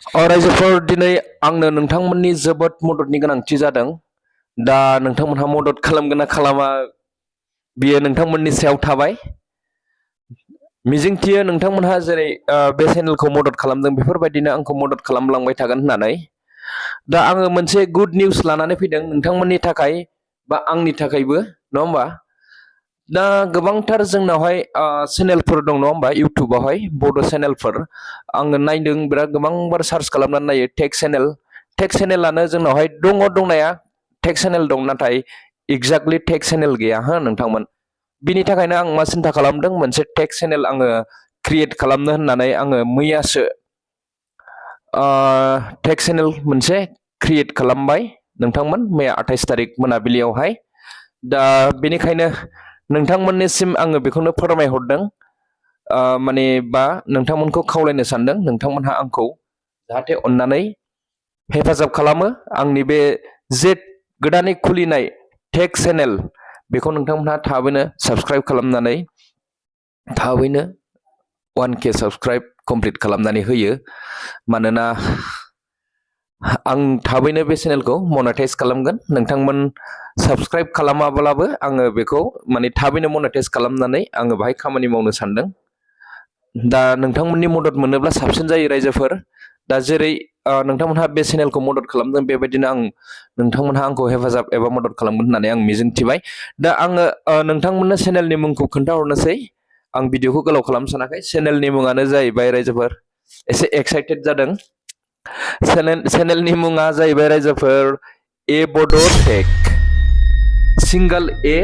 रायजोफोर दिनै आंनो नोंथांमोननि जोबोद मददनि गोनांथि जादों। दा नोंथांमोनहा मदद खालामगोन ना खालामा बियो नोंथांमोननि सायाव थाबाय। मिजिंथियो नोंथांमोनहा जेरै बे चेनेलखौ मदद खालामदों बेफोरबायदिनो आंखौ मदद खालामलांबाय थागोन होननानै। दा आङो मोनसे गुड निउस लानानै फैदों नोंथांमोननि थाखाय बा आंनि थाखायबो, नङा होमबा? दा गोबांथार जोंनावहाय चेनेलफोर दं नङा होमबा इउटुबावहाय बड' चेनेलफोर। आङो नायदों बिराद गोबांबार सार्च खालामनानै नायो टेक चेनेल। टेक चेनेलानो जोंनावहाय दङ दंनाया टेक चेनेल दं, नाथाय एक्जेक्टलि टेक चेनेल गैया हो नोंथांमोन। बिनि थाखायनो आं मा सिन्था खालामदों, मोनसे टेक चेनेल आङो क्रिएट खालामनो होननानै आङो मैयासो टेक चेनेल मोनसे क्रिएट खालामबाय नोंथांमोन, मैया 28 तारिख मोनाबिलियावहाय। दा बेनिखायनो नोंथांमोननिसिम आङो बेखौनो फोरमायहरदों, माने बा नोंथांमोनखौ खावलायनो सानदों नोंथांमोनहा आंखौ जाहाथे अननानै हेफाजाब खालामो। आंनि बे जे गोदानै खुलिनाय टेक चेनेल बेखौ नोंथांमोनहा थाबैनो साबस्क्राइब खालामनानै थाबैनो 1K साबस्क्राइब कमप्लिट खालामनानै होयो। मानोना आं थाबैनो बे चेनेलखौ मनेटाइज खालामगोन। नोंथांमोन साबस्क्राइब खालामाब्लाबो आङो बेखौ माने थाबैनो मनेटाइज खालामनानै आङो बाहाय खामानि मावनो सानदों। दा नोंथांमोननि मदद मोनोब्ला साबसिन जायो रायजोफोर। दा जेरै नोंथांमोनहा बे चेनेलखौ मदद खालामदों बेबायदिनो नोंथांमोनहा आंखौ हेफाजाब एबा मदद खालामगोन होननानै आं मिजिंथिबाय। दा आङो नोंथांमोननो चेनेलनि मुंखौ खोन्थाहरनोसै। आं भिडिअखौ गोलाव खालामनो सानाखै। चेनेलनि मुङानो जाहैबाय रायजोफोर, एसे एक्साइटेड जादों। चेनेलनि मुङा जाहैबाय रायजोफोर ए बड' टेक, सिंगल ए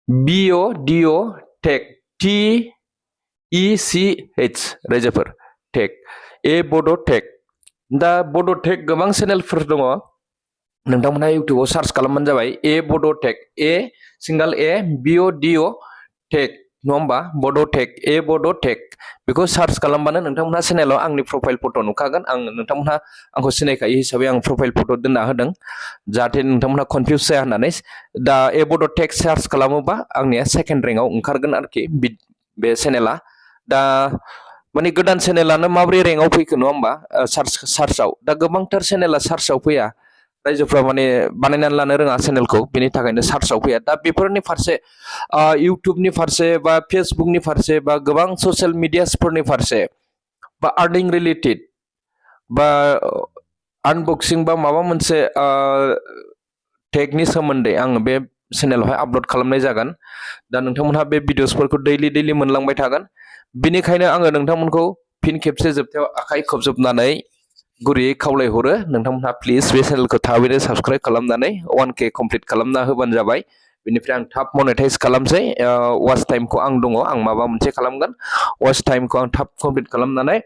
BODO टेक, TECH रायजोफोर टेक, ए बड' टेक। दा बड' टेक गोबां चेनेलफोर दङ, नोंथांमोनहा इउटुबाव सार्च खालामबानो जाबाय ए बड' टेक, ए सिंगल ए BODO टेक, नङा होमबा? बड' टेक, ए बड' टेक बेखौ सार्च खालामबानो नोंथांमोनहा चेनेलाव आंनि प्रफाइल फट' नुखागोन। आं नोंथांमोनहा आंखौ सिनायखायो हिसाबै आं प्रफाइल फट' दोनना होदों, जाहाथे नोंथांमोनहा कनफिउस जाया होननानै। दा ए बड' टेक सार्च खालामोबा आंनिया सेकेन्ड रेंकआव ओंखारगोन आरोखि बे चेनेला। दा माने गोदान चेनेलानो माब्रै रेंकआव फैखो नङा होमबा सार्चआव। दा गोबांथार चेनेला सार्चआव फैया, रायजोफ्रा माने बानायनानै लानो रोङा चेनेलखौ, बेनि थाखायनो सार्चआव फैया। दा बेफोरनि फारसे इउटुबनि फारसे बा फेसबुकनि फारसे बा गोबां ससियेल मिडियासफोरनि फारसे बा आर्निं रिलेटेड बा आनबक्सिं बा माबा मोनसे टेकनि सोमोन्दै आङो बे चेनेलावहाय आपल'ड खालामनाय जागोन। दा नोंथांमोनहा बे भिडिअसफोरखौ दैलि मोनलांबाय थागोन। बिनिखायनो आङो नोंथांमोनखौ फिन खेबसे जोबथायाव आखाइ खबजोबनानै गुरैयै खावलायहरो, नोंथांमोनहा प्लिज बे चेनेलखौ थाबैनो साबस्क्राइब खालामनानै 1K कमप्लिट खालामना होबानो जाबाय। बेनिफ्राय आं थाब मनेटाइज खालामसै। वाच टाइमखौ आं दङ, आं माबा मोनसे खालामगोन। वाच टाइमखौ आं थाब कमप्लिट खालामनानै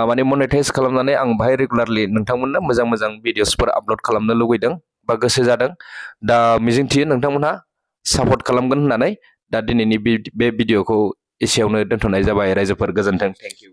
माने मनेटाइज खालामनानै आं बाहाय रेगुलारलि नोंथांमोननो मोजां भिडिअसफोर आपल'ड खालामनो लुबैदों बा गोसो जादों। दा मिजिंथियो नोंथांमोनहा सापर्ट खालामगोन होननानै। दा दिनैनि बे भिडिअखौ एसेयावनो दोनथ'नाय जाबाय रायजोफोर। गोजोन्थों, थेंक इउ।